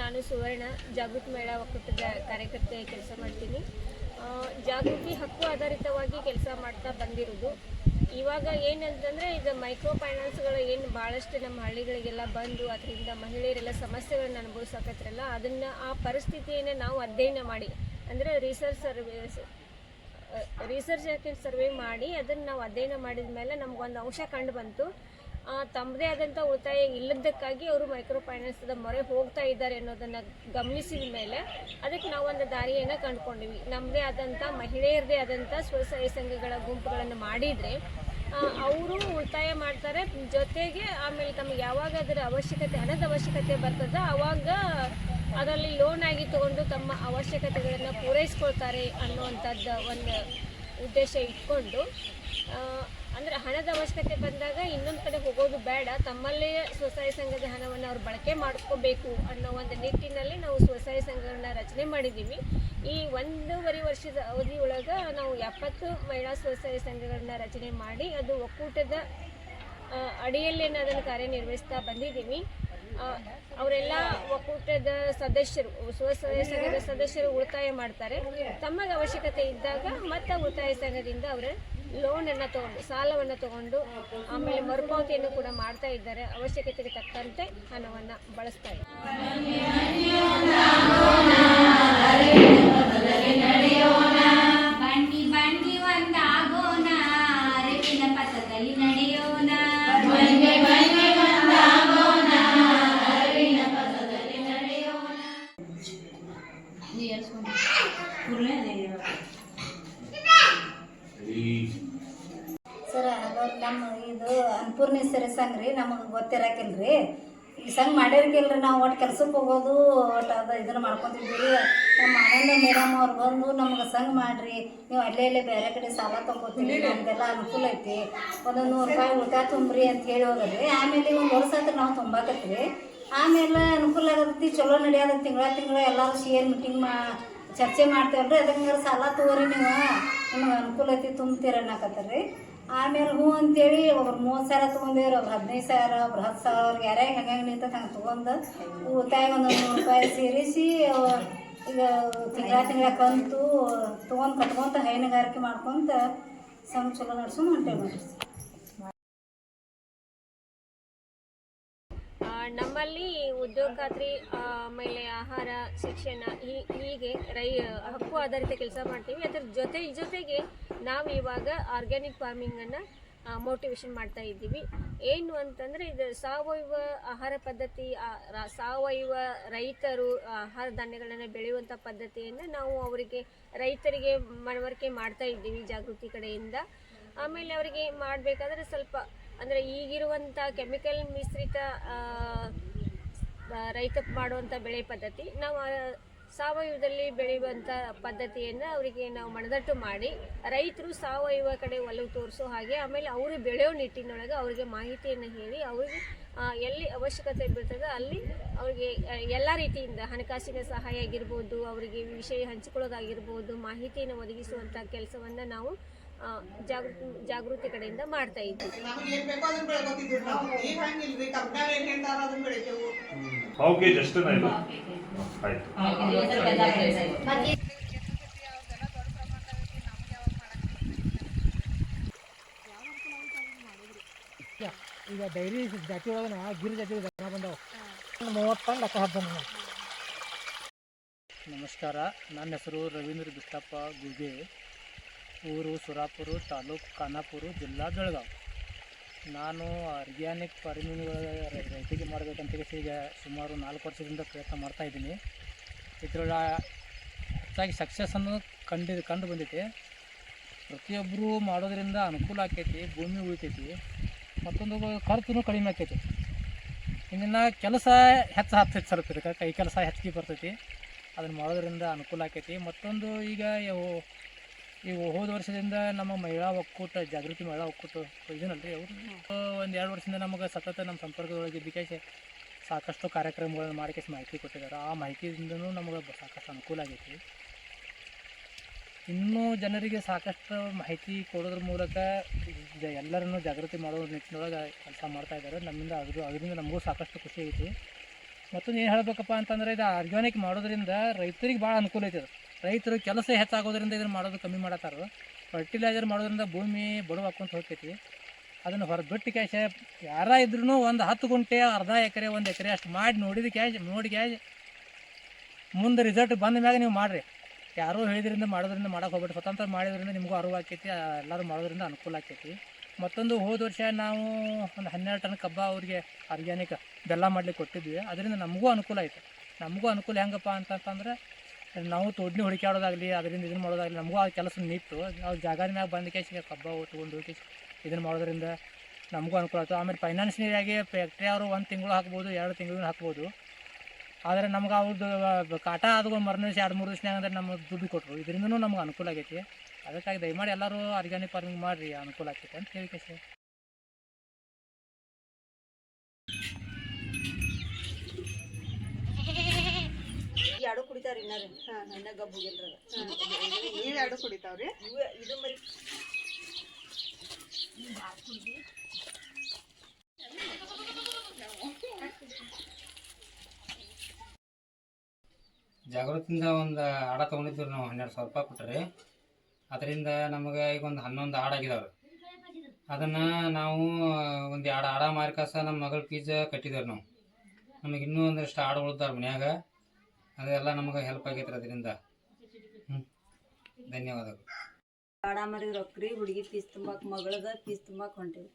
ನಾನು ಸುವರ್ಣ ಜಾಗೃತಿ ಮಹಿಳಾ ಒಕ್ಕೂಟದ ಕಾರ್ಯಕರ್ತೆ ಕೆಲಸ ಮಾಡ್ತೀನಿ. ಜಾಗೃತಿ ಹಕ್ಕು ಆಧಾರಿತವಾಗಿ ಕೆಲಸ ಮಾಡ್ತಾ ಬಂದಿರೋದು. ಇವಾಗ ಏನಂತಂದರೆ ಇದು ಮೈಕ್ರೋ ಫೈನಾನ್ಸ್ಗಳು ಏನು ಭಾಳಷ್ಟು ನಮ್ಮ ಹಳ್ಳಿಗಳಿಗೆಲ್ಲ ಬಂದು ಅದರಿಂದ ಮಹಿಳೆಯರೆಲ್ಲ ಸಮಸ್ಯೆಗಳನ್ನ ಅನುಭವಿಸಕತ್ರಲ್ಲ, ಅದನ್ನು ಆ ಪರಿಸ್ಥಿತಿಯನ್ನು ನಾವು ಅಧ್ಯಯನ ಮಾಡಿ ಅಂದರೆ ರಿಸರ್ಚ್ ಸರ್ವೆ ಮಾಡಿ ಅದನ್ನು ನಾವು ಅಧ್ಯಯನ ಮಾಡಿದ ಮೇಲೆ ನಮಗೊಂದು ಅಂಶ ಕಂಡು ಬಂತು. ತಮ್ಮದೇ ಆದಂಥ ಉಳಿತಾಯ ಇಲ್ಲದಕ್ಕಾಗಿ ಅವರು ಮೈಕ್ರೋ ಫೈನಾನ್ಸ್ದ ಮೊರೆ ಹೋಗ್ತಾ ಇದ್ದಾರೆ ಅನ್ನೋದನ್ನು ಗಮನಿಸಿದ ಮೇಲೆ ಅದಕ್ಕೆ ನಾವೊಂದು ದಾರಿಯನ್ನು ಕಂಡುಕೊಂಡಿವಿ. ನಮ್ಮದೇ ಆದಂಥ ಮಹಿಳೆಯರದೇ ಆದಂಥ ಸ್ವಸಹಾಯ ಸಂಘಗಳ ಗುಂಪುಗಳನ್ನು ಮಾಡಿದರೆ ಅವರು ಉಳಿತಾಯ ಮಾಡ್ತಾರೆ, ಜೊತೆಗೆ ಆಮೇಲೆ ತಮಗೆ ಯಾವಾಗ ಅದರ ಅವಶ್ಯಕತೆ ಹಣದ ಅವಶ್ಯಕತೆ ಬರ್ತದೆ ಆವಾಗ ಅದರಲ್ಲಿ ಲೋನ್ ಆಗಿ ತೊಗೊಂಡು ತಮ್ಮ ಅವಶ್ಯಕತೆಗಳನ್ನು ಪೂರೈಸ್ಕೊಳ್ತಾರೆ ಅನ್ನುವಂಥದ್ದು ಒಂದು ಉದ್ದೇಶ ಇಟ್ಕೊಂಡು, ಅಂದರೆ ಹಣದ ಅವಶ್ಯಕತೆ ಬಂದಾಗ ಇನ್ನೊಂದು ಕಡೆ ಹೋಗೋದು ಬೇಡ, ತಮ್ಮಲ್ಲೇ ಸ್ವಸಹಾಯ ಸಂಘದ ಹಣವನ್ನು ಅವ್ರು ಬಳಕೆ ಮಾಡ್ಕೋಬೇಕು ಅನ್ನೋ ಒಂದು ನಿಟ್ಟಿನಲ್ಲಿ ನಾವು ಸ್ವಸಹಾಯ ಸಂಘಗಳನ್ನ ರಚನೆ ಮಾಡಿದ್ದೀವಿ. ಈ 1.5 ವರ್ಷದ ಅವಧಿಯೊಳಗೆ ನಾವು 70 ಮಹಿಳಾ ಸ್ವಸಹಾಯ ಸಂಘಗಳನ್ನ ರಚನೆ ಮಾಡಿ ಅದು ಒಕ್ಕೂಟದ ಅಡಿಯಲ್ಲಿ ಅದನ್ನು ಕಾರ್ಯನಿರ್ವಹಿಸ್ತಾ ಬಂದಿದ್ದೀವಿ. ಅವರೆಲ್ಲ ಒಕ್ಕೂಟದ ಸದಸ್ಯರು, ಸ್ವಸಹಾಯ ಸಂಘದ ಸದಸ್ಯರು ಉಳಿತಾಯ ಮಾಡ್ತಾರೆ. ತಮಗೆ ಅವಶ್ಯಕತೆ ಇದ್ದಾಗ ಮತ್ತೆ ಉಳಿತಾಯ ಸಂಘದಿಂದ ಅವರ ಲೋನನ್ನು ತೊಗೊಂಡು ಸಾಲವನ್ನು ತೊಗೊಂಡು ಆಮೇಲೆ ಮರುಪಾವತಿಯನ್ನು ಕೂಡ ಮಾಡ್ತಾ ಇದ್ದಾರೆ. ಅವಶ್ಯಕತೆಗೆ ತಕ್ಕಂತೆ ಹಣವನ್ನು ಬಳಸ್ತಾ ಇದ್ದಾರೆ. ಸರ್, ಅದು ನಮ್ಮ ಇದು ಅನ್ನಪೂರ್ಣೇಶ್ವರಿ ಸಂಘ ರೀ. ನಮಗೆ ಗೊತ್ತಿರಕಿಲ್ರಿ, ಈ ಸಂಘ ಮಾಡಿರ್ಕಿಲ್ರಿ. ನಾವು ಒಟ್ಟು ಕೆಲ್ಸಕ್ಕೆ ಹೋಗೋದು ಒಟ್ಟು ಅದು ಇದನ್ನು ಮಾಡ್ಕೊತಿದ್ವಿ ರೀ. ನಮ್ಮ ಆನಂದ ಮೇಡಮ್ ಅವ್ರು ಬಂದು ನಮ್ಗೆ ಸಂಘ ಮಾಡಿರಿ, ನೀವು ಅಲ್ಲೇ ಬೇರೆ ಕಡೆ ಸಾಲ ತೊಗೋತೀರಿ, ನಮಗೆಲ್ಲ ಅನುಕೂಲ ಐತಿ, ಒಂದು 100 ರೂಪಾಯಿ ಉಳಿತಾಯ ತುಂಬ್ರಿ ಅಂತ ಹೇಳಿ ಹೋದ್ರಿ. ಆಮೇಲೆ 1 ವರ್ಷ ಆದ್ರೆ ನಾವು ತುಂಬಾಕತ್ರಿ. ಆಮೇಲೆ ಅನುಕೂಲ ಆಗತ್ತಿ, ಚಲೋ ನಡೆಯೋದು. ತಿಂಗಳ ಎಲ್ಲರೂ ಶೇರ್ ಮೀಟಿಂಗ್ ಚರ್ಚೆ ಮಾಡ್ತೇವಲ್ರಿ. ಅದಕ್ಕೆ ಸಾಲ ತಗೋರಿ, ನೀವು ನಿಮಗೆ ಅನುಕೂಲ ಐತಿ ತುಂಬ್ತೀರ ಅನ್ನಕತ್ತಾರ್ರಿ. ಆಮೇಲೆ ಹ್ಞೂ ಅಂತೇಳಿ ಒಬ್ರು 30,000 ತೊಗೊಂಡೇವ್ರಿ, ಒಬ್ರು 15,000, ಒಬ್ರು 10,000, ಅವ್ರಿಗೆ ಯಾರ್ಯಾಗ ಹಂಗೆ ನಿಂತದ ಹಂಗೆ ತೊಗೊಂಡು ಉಳಿತಾಯ ಒಂದು 100 ರೂಪಾಯಿ ಸೇರಿಸಿ ಈಗ ತಿಂಗಳ ಕಂತು ತೊಗೊಂಡು ಕಟ್ಕೊಂತ ಹೈನುಗಾರಿಕೆ ಮಾಡ್ಕೊಂತ ಸಂಘ ಚಲೋ ನಡ್ಸ್ಕೊಂಡು ಹೊಂಟೇವಿ ನೋಡ್ರಿ. ನಮ್ಮಲ್ಲಿ ಉದ್ಯೋಗ ಖಾತ್ರಿ, ಆಮೇಲೆ ಆಹಾರ, ಶಿಕ್ಷಣ, ಹೀಗೆ ಹಕ್ಕು ಆಧಾರಿತ ಕೆಲಸ ಮಾಡ್ತೀವಿ. ಅದರ ಜೊತೆಗೆ ನಾವು ಇವಾಗ ಆರ್ಗ್ಯಾನಿಕ್ ಫಾರ್ಮಿಂಗನ್ನು ಮೋಟಿವೇಶನ್ ಮಾಡ್ತಾ ಇದ್ದೀವಿ. ಏನು ಅಂತಂದರೆ ಇದು ಸಾವಯವ ಆಹಾರ ಪದ್ಧತಿ, ಸಾವಯವ ರೈತರು ಆಹಾರ ಧಾನ್ಯಗಳನ್ನು ಬೆಳೆಯುವಂಥ ಪದ್ಧತಿಯನ್ನು ನಾವು ರೈತರಿಗೆ ಮನವರಿಕೆ ಮಾಡ್ತಾ ಇದ್ದೀವಿ ಜಾಗೃತಿ ಕಡೆಯಿಂದ. ಆಮೇಲೆ ಅವರಿಗೆ ಮಾಡಬೇಕಾದ್ರೆ ಸ್ವಲ್ಪ ಅಂದರೆ ಈಗಿರುವಂಥ ಕೆಮಿಕಲ್ ಮಿಶ್ರಿತ ರೈತ ಮಾಡುವಂಥ ಬೆಳೆ ಪದ್ಧತಿ, ನಾವು ಸಾವಯವದಲ್ಲಿ ಬೆಳೆಯುವಂಥ ಪದ್ಧತಿಯನ್ನು ಅವರಿಗೆ ನಾವು ಮನದಟ್ಟು ಮಾಡಿ ರೈತರು ಸಾವಯವ ಕಡೆ ಒಲವು ತೋರಿಸೋ ಹಾಗೆ, ಆಮೇಲೆ ಅವರು ಬೆಳೆಯೋ ನಿಟ್ಟಿನೊಳಗೆ ಅವರಿಗೆ ಮಾಹಿತಿಯನ್ನು ಹೇಳಿ ಅವರಿಗೆ ಎಲ್ಲಿ ಅವಶ್ಯಕತೆ ಬೀಳ್ತದೆ ಅಲ್ಲಿ ಅವರಿಗೆ ಎಲ್ಲ ರೀತಿಯಿಂದ ಹಣಕಾಸಿನ ಸಹಾಯ ಆಗಿರ್ಬೋದು, ಅವರಿಗೆ ವಿಷಯ ಹಂಚಿಕೊಳ್ಳೋದಾಗಿರ್ಬೋದು, ಮಾಹಿತಿಯನ್ನು ಒದಗಿಸುವಂಥ ಕೆಲಸವನ್ನು ನಾವು ಜಾಗೃತಿ ಕಡೆಯಿಂದ ಮಾಡ್ತಾ ಇದ್ದೀವಿ. ಈಗ ಡೈರಿ ಜಾತಿ ಒಳಗೆ ಗಿರ್ ಜಾತಿ ಜನ ಬಂದವು 30 ಟನ್ ಲೆಕ್ಕ ಹಾಕ್ತಾನೆ. ನಮಸ್ಕಾರ, ನನ್ನ ಹೆಸರು ರವೀಂದ್ರ ಬಿಷ್ಟಪ್ಪ ಗುಗೆ, ಊರು ಸುರಾಪುರ, ತಾಲೂಕು ಖಾನಾಪುರ, ಜಿಲ್ಲಾ ಬೆಳಗಾವಿ. ನಾನು ಆರ್ಗ್ಯಾನಿಕ್ ಫಾರ್ಮಿಂಗ್ ರೈತಿಗೆ ಮಾಡಬೇಕಂತ ಈಗ ಸುಮಾರು 4 ವರ್ಷದಿಂದ ಪ್ರಯತ್ನ ಮಾಡ್ತಾಯಿದ್ದೀನಿ. ಇದರೊಳಗೆ ಹೆಚ್ಚಾಗಿ ಸಕ್ಸಸ್ಸನ್ನು ಕಂಡು ಬಂದೈತಿ. ಪ್ರತಿಯೊಬ್ಬರು ಮಾಡೋದ್ರಿಂದ ಅನುಕೂಲ ಆಕೈತಿ, ಭೂಮಿ ಉಳಿತೈತಿ, ಮತ್ತೊಂದು ಖರ್ಚು ಕಡಿಮೆ ಆಕೈತಿ. ಇನ್ನು ಕೆಲಸ ಹತ್ತೈತಿ, ಸ್ವಲ್ಪ ಇದಕ್ಕೆ ಕೈ ಕೆಲಸ ಹೆಚ್ಚಿಗೆ ಬರ್ತೈತಿ. ಅದನ್ನು ಮಾಡೋದ್ರಿಂದ ಅನುಕೂಲ ಆಕೈತಿ. ಮತ್ತೊಂದು ಈಗ ಹೋದ ವರ್ಷದಿಂದ ನಮ್ಮ ಮಹಿಳಾ ಒಕ್ಕೂಟ, ಜಾಗೃತಿ ಮಹಿಳಾ ಒಕ್ಕೂಟ ಇದನ್ನಲ್ರಿ, ಅವರು 1-2 ವರ್ಷದಿಂದ ನಮಗೆ ಸತತ ನಮ್ಮ ಸಂಪರ್ಕದೊಳಗಿದ್ದಕ್ಕೆ ಸಾಕಷ್ಟು ಕಾರ್ಯಕ್ರಮಗಳನ್ನು ಮಾಡಿ ಮಾಹಿತಿ ಕೊಟ್ಟಿದ್ದಾರೆ. ಆ ಮಾಹಿತಿಯಿಂದನೂ ನಮಗೆ ಸಾಕಷ್ಟು ಅನುಕೂಲ ಆಗೈತಿ. ಇನ್ನೂ ಜನರಿಗೆ ಸಾಕಷ್ಟು ಮಾಹಿತಿ ಕೊಡೋದ್ರ ಮೂಲಕ ಎಲ್ಲರನ್ನೂ ಜಾಗೃತಿ ಮಾಡೋ ನಿಟ್ಟಿನೊಳಗೆ ಕೆಲಸ ಮಾಡ್ತಾಯಿದ್ದಾರೆ. ನಮ್ಮಿಂದ ಅದರಿಂದ ನಮಗೂ ಸಾಕಷ್ಟು ಖುಷಿ ಐತಿ. ಮತ್ತೊಂದು ಏನು ಹೇಳಬೇಕಪ್ಪ ಅಂತಂದರೆ ಇದು ಆರ್ಗ್ಯಾನಿಕ್ ಮಾಡೋದ್ರಿಂದ ರೈತರಿಗೆ ಭಾಳ ಅನುಕೂಲ ಐತೆ. ರೈತರು ಕೆಲಸ ಹೆಚ್ಚಾಗೋದ್ರಿಂದ ಇದನ್ನು ಮಾಡೋದು ಕಮ್ಮಿ ಮಾಡತ್ತಾರ. ಫರ್ಟಿಲೈಸರ್ ಮಾಡೋದ್ರಿಂದ ಭೂಮಿ ಬಡವ ಹಾಕ್ಕೊಂತ ಹೋಗ್ತೈತಿ. ಅದನ್ನು ಹೊರಬಿಟ್ಟು ಕ್ಯಾಶ್ ಯಾರ ಇದ್ರೂ ಒಂದು 10 ಗುಂಟೆ, ಅರ್ಧ ಎಕರೆ, 1 ಎಕರೆ ಅಷ್ಟು ಮಾಡಿ ನೋಡಿ ಕ್ಯಾಶ್ ಮುಂದೆ ರಿಸಲ್ಟ್ ಬಂದ ಮ್ಯಾಗ ನೀವು ಮಾಡಿರಿ. ಯಾರೂ ಹೇಳಿದ್ರಿಂದ ಮಾಡೋದ್ರಿಂದ ಮಾಡೋಕೆ ಹೋಗ್ಬಿಟ್ಟು ಸ್ವತಂತ್ರ ಮಾಡಿದ್ರಿಂದ ನಿಮಗೂ ಅರಿವು ಆಕೈತಿ, ಎಲ್ಲರೂ ಮಾಡೋದ್ರಿಂದ ಅನುಕೂಲ ಆಕೈತಿ. ಮತ್ತೊಂದು ಹೋದ ವರ್ಷ ನಾವು ಒಂದು 12 ಟನ್ ಕಬ್ಬ ಅವ್ರಿಗೆ ಆರ್ಗ್ಯಾನಿಕ್ ಬೆಲ್ಲ ಮಾಡ್ಲಿಕ್ಕೆ ಕೊಟ್ಟಿದ್ವಿ. ಅದರಿಂದ ನಮಗೂ ಅನುಕೂಲ ಆಯಿತು. ನಮಗೂ ಅನುಕೂಲ ಹೆಂಗಪ್ಪ ಅಂತಂತಂದ್ರೆ ನಾವು ತೋಡ್ನಿ ಹುಡುಕಾಡೋದಾಗಲಿ ಅದರಿಂದ ಇದನ್ನು ಮಾಡೋದಾಗಲಿ ನಮಗೂ ಆ ಕೆಲಸ ನಿಂತು ನಾವು ಜಾಗದ ಮ್ಯಾಗ ಬಂದ ಕೇಸಿಗೆ ಕಬ್ಬ ತೊಗೊಂಡು ಹೋಗಿ ಇದನ್ನು ಮಾಡೋದ್ರಿಂದ ನಮಗೂ ಅನುಕೂಲ ಆಯಿತು. ಆಮೇಲೆ ಫೈನಾನ್ಷಿಯಲಾಗಿ ಫ್ಯಾಕ್ಟ್ರಿ ಅವರು 1 ತಿಂಗಳು ಹಾಕ್ಬೋದು, 2 ತಿಂಗಳು ಹಾಕ್ಬೋದು. ಆದರೆ ನಮ್ಗೆ ಅವ್ರದ್ದು ಕಾಟ ಆದ್ಕೊಂಡು ಮರನೇ 2-3 ದಿವಸನಾಗ ಅಂದ್ರೆ ನಮಗೆ ದುಡ್ಡು ಕೊಟ್ಟರು. ಇದರಿಂದನೂ ನಮ್ಗೆ ಅನುಕೂಲ ಆಗೈತಿ. ಅದಕ್ಕಾಗಿ ದಯಮಾಡಿ ಎಲ್ಲರೂ ಆರ್ಗ್ಯಾನಿಕ್ ಫಾರ್ಮಿಂಗ್ ಮಾಡಿರಿ, ಅನುಕೂಲ ಆಗ್ತೈತೆ ಅಂತ ಹೇಳಿ ಕೇಸಿ. ಎರಡು ಕುಡಿತಾವ್ರಿ ಇನ್ನ ಗಬ್ಬು ಹೋಗಿಲ್ರಿ. ನೀವು ಎರಡು ಕುಡಿತಾವ್ರಿ? ಇದು ಮರಿ ಜಾಗೃತಿಯಿಂದ ಒಂದು ಆಡ ತೊಗೊಂಡಿದ್ವಿ ನಾವು. 12,000 ರೂಪಾಯಿ ಕೊಟ್ಟರೆ ಅದರಿಂದ ನಮಗೆ ಈಗ ಒಂದು 11 ಆಡಾಗಿದ್ದಾವೆ. ಅದನ್ನು ನಾವು ಒಂದು 2 ಆಡ ಮಾರಿಕಾಸ ನಮ್ಮ ಮಗಳ ಫೀಸ್ ಕಟ್ಟಿದ್ದೇವೆ ನಾವು. ನಮಗೆ ಇನ್ನೂ ಒಂದಷ್ಟು ಆಡು ಉಳ್ದಾರ ಮನ್ಯಾಗ. ಅದೆಲ್ಲ ನಮಗೆ ಹೆಲ್ಪ್ ಆಗೈತ್ರಿ ಅದರಿಂದ. ಧನ್ಯವಾದಗಳು. ಆಡ ಮರಿ ರೊಕ್ಕ್ರಿ ಹುಡುಗಿ ಫೀಸ್ ತುಂಬಾಕ್, ಮಗಳದ ಫೀಸ್ ತುಂಬಾಕ್ ಹೊಂಟೇವಿ.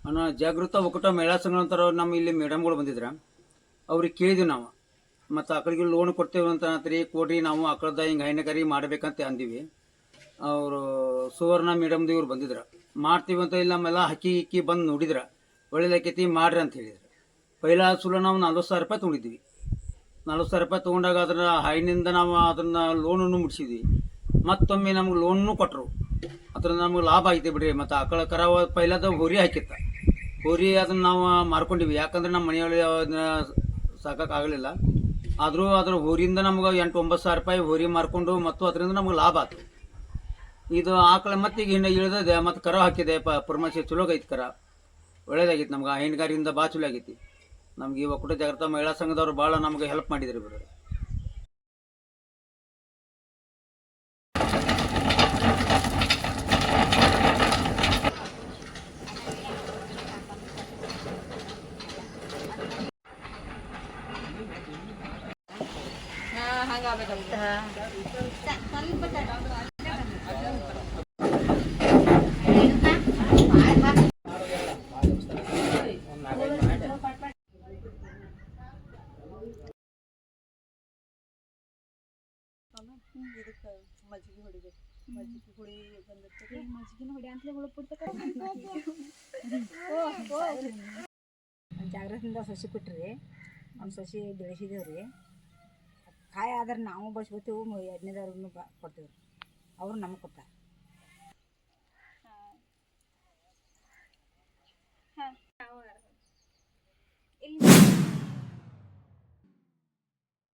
ಅನ್ನೋ ಜಾಗೃತ ಒಕ್ಕೂಟ ಮಹಿಳಾ ಸಂಘ ಅಂತಾರೆ. ನಮ್ಮ ಇಲ್ಲಿ ಮೇಡಮ್ಗಳು ಬಂದಿದ್ರ, ಅವ್ರಿಗೆ ಕೇಳಿದ್ವಿ ನಾವು. ಮತ್ತು ಆಕಳಿಗೆ ಲೋನ್ ಕೊಡ್ತೇವೆ ಅಂತ ಅಂತ್ರಿ, ಕೊಡ್ರಿ ನಾವು ಆಕಳದ ಹಿಂಗೆ ಹೈನುಗಾರಿಕೆ ಮಾಡಬೇಕಂತ ಅಂದೀವಿ. ಅವರು ಸುವರ್ಣ ಮೇಡಮ್ದು ಇವ್ರು ಬಂದಿದ್ರು. ಮಾಡ್ತೀವಿ ಅಂತ ಇಲ್ಲಿ ನಮ್ಮೆಲ್ಲ ಹಕ್ಕಿ ಬಂದು ನೋಡಿದ್ರ, ಒಳ್ಳೇದಾಕೈತಿ ಮಾಡ್ರಿ ಅಂತ ಹೇಳಿದ್ರು. ಪೈಲ ಸುಲ ನಾವು 40,000 ರೂಪಾಯಿ ತೊಗೊಂಡಿದ್ವಿ. 40,000 ರೂಪಾಯಿ ತೊಗೊಂಡಾಗ ಅದನ್ನ ಹೈನಿಂದ ನಾವು ಅದನ್ನು ಲೋನನ್ನು ಮುಗಿಸಿದ್ವಿ. ಮತ್ತೊಮ್ಮೆ ನಮ್ಗೆ ಲೋನನ್ನು ಕೊಟ್ಟರು. ಅದ್ರಿಂದ ನಮ್ಗೆ ಲಾಭ ಆಗೈತೆ ಬಿಡ್ರಿ. ಮತ್ತು ಆಕಳ ಕರ ಪೈಲದ ಹೋರಿ ಹಾಕಿತ್ತ, ಹೋರಿ ಅದನ್ನು ನಾವು ಮಾರ್ಕೊಂಡಿವಿ. ಯಾಕಂದ್ರೆ ನಮ್ಮ ಮನೆಯೊಳಗೆ ಅದನ್ನ ಸಾಕಾಗಲಿಲ್ಲ. ಆದರೂ ಅದ್ರ ಹೋರಿಯಿಂದ ನಮ್ಗೆ 8-9 ಸಾವಿರ ರೂಪಾಯಿ ಹೋರಿ ಮಾರ್ಕೊಂಡು ಮತ್ತು ಅದರಿಂದ ನಮ್ಗೆ ಲಾಭ ಆಯ್ತು. ಇದು ಆಕಳ ಮತ್ತೆ ಈಗ ಹಿಂದೆ ಇಳಿದಿದೆ, ಮತ್ತು ಕರ ಹಾಕಿದೆ. ಪರಮೇಶ್ವರ ಚಲೋ ಆಗೈತಿ, ಕರ ಒಳ್ಳೇದಾಗೈತಿ. ನಮ್ಗೆ ಹೈನುಗಾರಿಯಿಂದ ಭಾಳ ಚಲೋ ಆಗೈತಿ. ನಮ್ಗೆ ಈ ಒಕ್ಕೂಟ ಜಾಗೃತ ಮಹಿಳಾ ಸಂಘದವ್ರು ಭಾಳ ನಮ್ಗೆ ಹೆಲ್ಪ್ ಮಾಡಿದ್ರಿ ಬರೋದು. ಮಜ್ಜಿಗೆ ಹೊಡಿಬೇಕು. ಮಜ್ಜಿಗೆ ಹುಳಿ ಬಂದಿರ್ತದೆ. ಮಜ್ಜಿಗೆ ಹೊಡಿ ಅಂತಲೇ ಹುಡುಕ್ಬಿಡ್ತಕ್ಕ. ಜಾಗೃತಿಯಿಂದ ಸಸಿ ಕೊಟ್ರಿ, ಒಂದು ಸಸಿ ಬೆಳೆಸಿದೇವ್ರಿ. ಕಾಯಿ ಆದ್ರೆ ನಾವು ಬಳಸ್ಕೊತೀವಿ, 2ನೇದವ್ರನ್ನು ಕೊಡ್ತೀವಿ. ಅವರು ನಮಗೆ ಕೊಡ್ತಾರೆ.